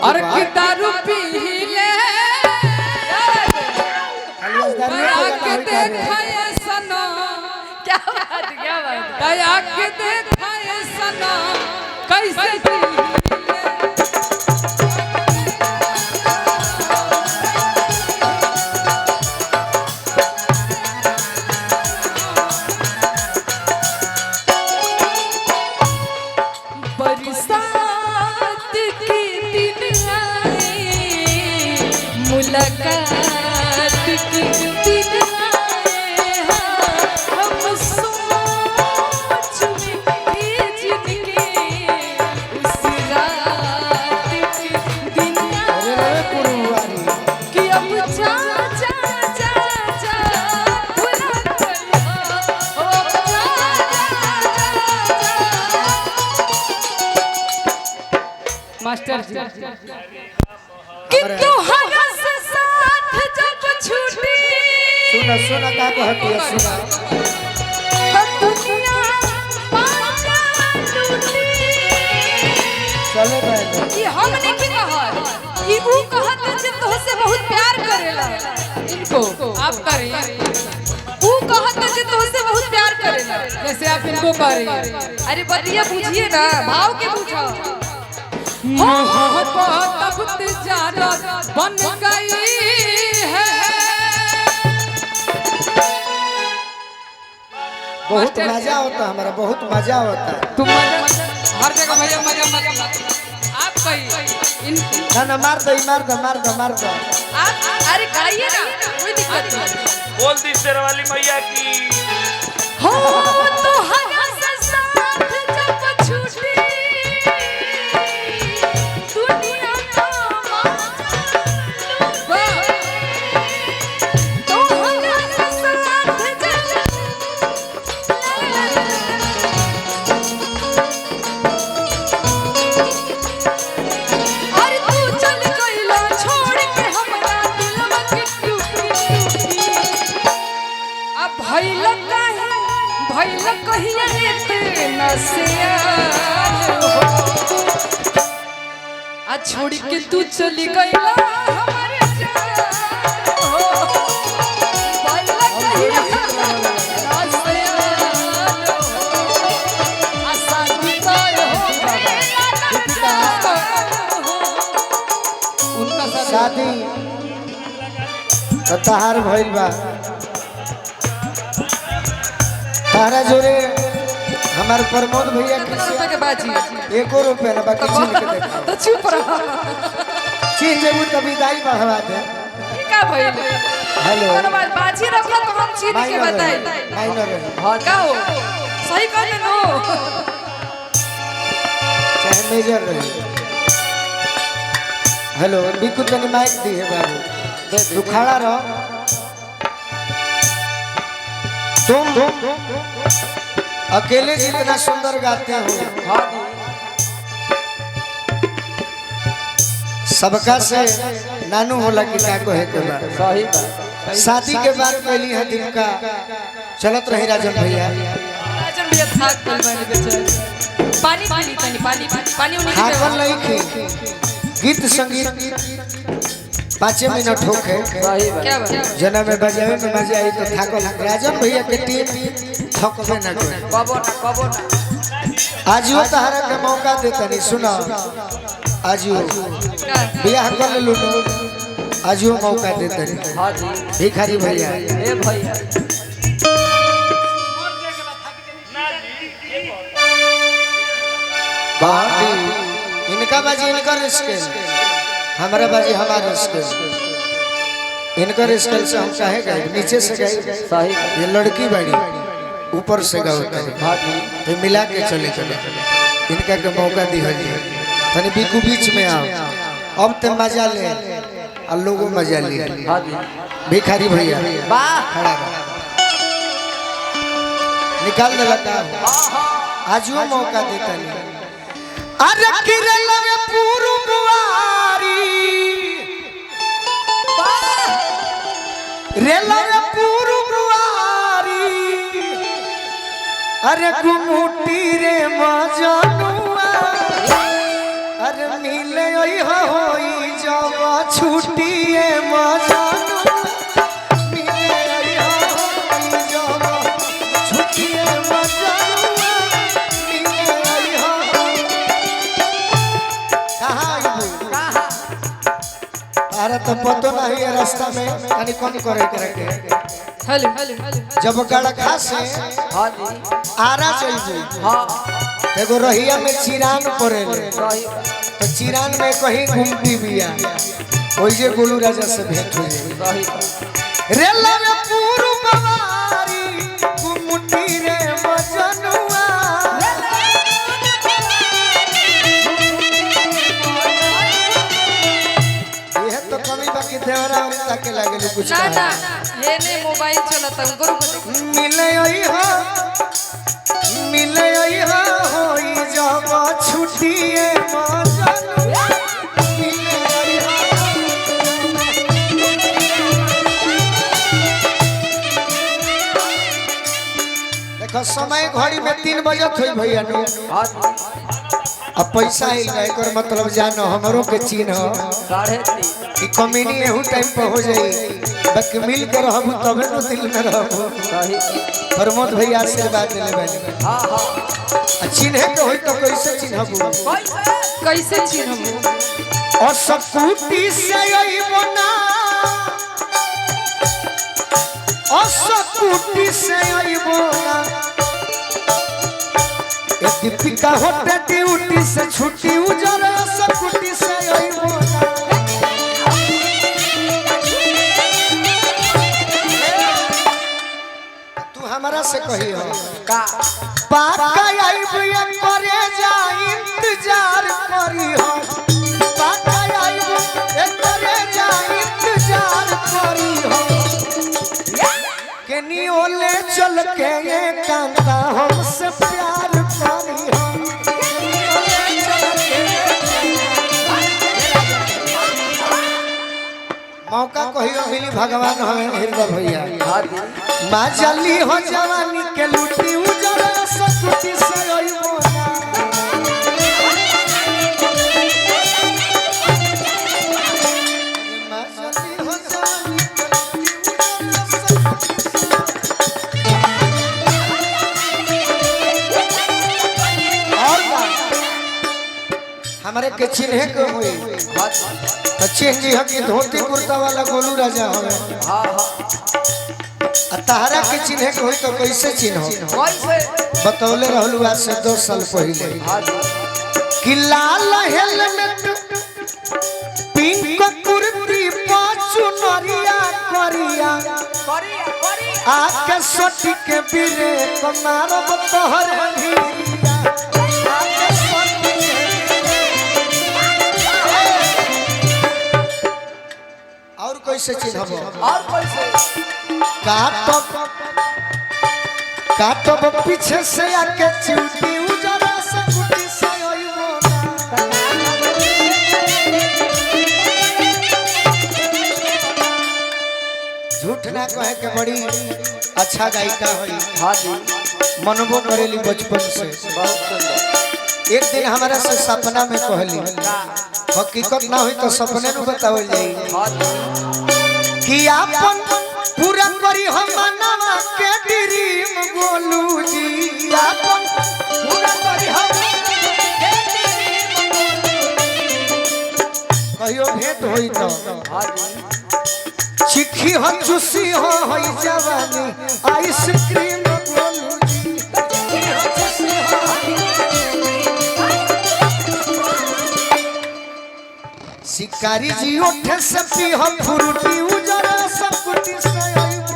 और कि दारू पी ले दया के देखाए सना क्या बात दया के देखाए सना कैसे जी मुलाकात की दिन आए हम सोच में जिनके उस रात के दिन आए कि अब जा जा जा जा बुला कर ओ जा मास्टर जी कि तोहरा से साथ जब छूटी सुना सुना का कहती है सुना दुनिया पाजा टूटी चले बहन कि हमने की कहत कि ऊ कहत जे तोहसे बहुत प्यार करेला इनको आप करें ऊ कहत जे तोहसे बहुत प्यार करेला जैसे आप इनको करें अरे बतिया पूछिए ना भाव के पूछो मोहब्बत अब तिजारत बन गई है बहुत मजा होता है हमारा बहुत मजा होता है तुम मजा हर जगह भैया मजा मत आप कहिए ना ना मार दो मार दो मार दो मार दो आप अरे गाइए ना कोई दिक्कत नहीं बोल दी शेरवाली मैया की हो तो हया से साथ जब छूटी दुनिया का तो हया से साथ जब अरे तू चल गइला छोड़ के हमरा दिलवा के टूटी अब भैया कहिए इतना से आ छोड़ के तू चली गइला हमारे जान हो भइला कहिया उनका शादी तहार भइल बा तारा जोरे हमार प्रमोद भैया रुपए के बाजी एको रुपया ना बाकी छीन के देखा तो चुप रहो छीन जेबू तो विदाई बढ़वा दे ई का भइल हेलो कोनो बात बाजी रखला तो हम छीन के बताई माइनर हां का हो सही कहले नो चाहे मेजर रहे हेलो बिल्कुल तनी माइक दी है बाबू तू खड़ा रहो तुम अकेले जितना सुंदर गाते हो सबका से नानू होला कि का कहे के बा सही बात शादी के बाद पहली है दिन का चलत रही राजन भैया राजन भैया थाक गइल बानी बेचारे पानी पानी तनी पानी पानी उन्हीं के खाकल नहीं की गीत संगीत 5 मिनट होके क्या बात जना में बजावे में मजा आई तो थाकल राजन भैया के टीम थकबे ना करे बाबो ना आज वो तहरा के मौका देता नहीं सुना आज वो बियाह कर लू आज वो मौका देता नहीं हां जी भिखारी भैया ए भैया बाटी इनका बाजी इनका स्केल हमारा बाजी हमारा स्केल इनका स्केल से हम चाहे गए नीचे से गए सही ये लड़की बाड़ी ऊपर से गाता है तो मिला के चले चले इनका के मौका दिया तनी बिकू बीच में आओ अब ते मजा ले और लोगों मजा ले हां जी भिखारी भैया वाह खड़ा रहो। निकाल दे लगा आज वो मौका देता नहीं अरे किरल में पूर्ववारी रेल में पूर्ववारी अरे गुमुटी रे मजनुआ अरे मिले होई जब छुट्टिए मजानु मिले होई जब छुट्टिए मजानु मिले कहाँ अरे तो पतो नहीं है रास्ता में यानी कौन करे के हेलो जब गड़खा से आरा चाहिए एगो रहिया में चिरान पड़ेले तो चिरान में कहीं घूमती बिया ओइजे गोलू राजा से भेंट हो जाए रेला रे पूरु बवारी घुमटी रे मजनुआ ये तो कमी बाकी देवरा और ताके लागे कुछ ना ना हे ने मोबाइल चलाता हूं गुरु मिले होई जब छुट्टिए मजानु देखो समय घड़ी में 3 बजे थई भैया नु अब पैसा ही गए कर मतलब जानो हमरो के चिन्ह 3:30 कि कमीनी एहू टाइम पर हो जाई बाकी मिल कर रहबू तबे नु दिल में रहबू प्रमोद भैया आशीर्वाद देले बानी हां चिन्ह के होई तो कैसे चिन्हबू कैसे चिन्हबू और सकुटी से अइबो ना और सकुटी से अइबो ना ए दीपिका होते ड्यूटी से छुट्टी उजर सकुटी से अइबो ना तू हमरा से कही हो का पाका आइब करे जा इंतजार करी हो पाका आइब करे जा इंतजार करी हो केनी ओले चल के ये कांता हमसे प्यार करी हो मौका कहियो मिली भगवान हमें हृदय भैया माँ जली हो जवानी के लूटी उजर सकुटी से अइबो ना माँ जली हो जवानी के लूटी उजर सकुटी और हमारे के चिन्ह के हुई अच्छे जी हकी धोती कुर्ता वाला गोलू राजा हमें तारा के चिन्ह के होई तो कैसे चिन्ह बतौले रहलू आज से 2 साल पहले कि लाल हेलमेट पिंक कुर्ती पाछू नरिया करिया आके सटी के बिरे कमारब तोहर भिरिया आके सटी और कैसे चिन्हबो और कैसे काटब पीछे से आके चिमटी उजरा सकुटी से अइबो झूठ ना कहे के बड़ी अच्छा गायिका होई हां जी मनबो करेली बचपन से बहुत सुंदर एक दिन हमारा से सपना में कहली हकीकत ना हुई तो सपने नु बतावल जाई कि आपन पूरा करी हम मनवा के ड्रीम गोलू जी आपन पूरा करी हम कहियो भेंट होई तो चिखी हो चुसी हो होई जवानी आइसक्रीम गोलू जी शिकारी जी उठे से पी हो फ्रूटी उजरा सकुटी से अइबो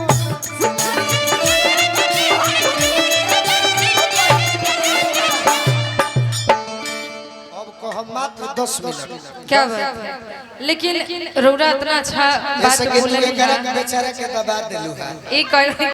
अब कह मात्र 10 मिनट क्या बात है लेकिन रौरा इतना अच्छा बात जैसे कि तू बोलनी एकरा बेचारा के दबा देलू है एक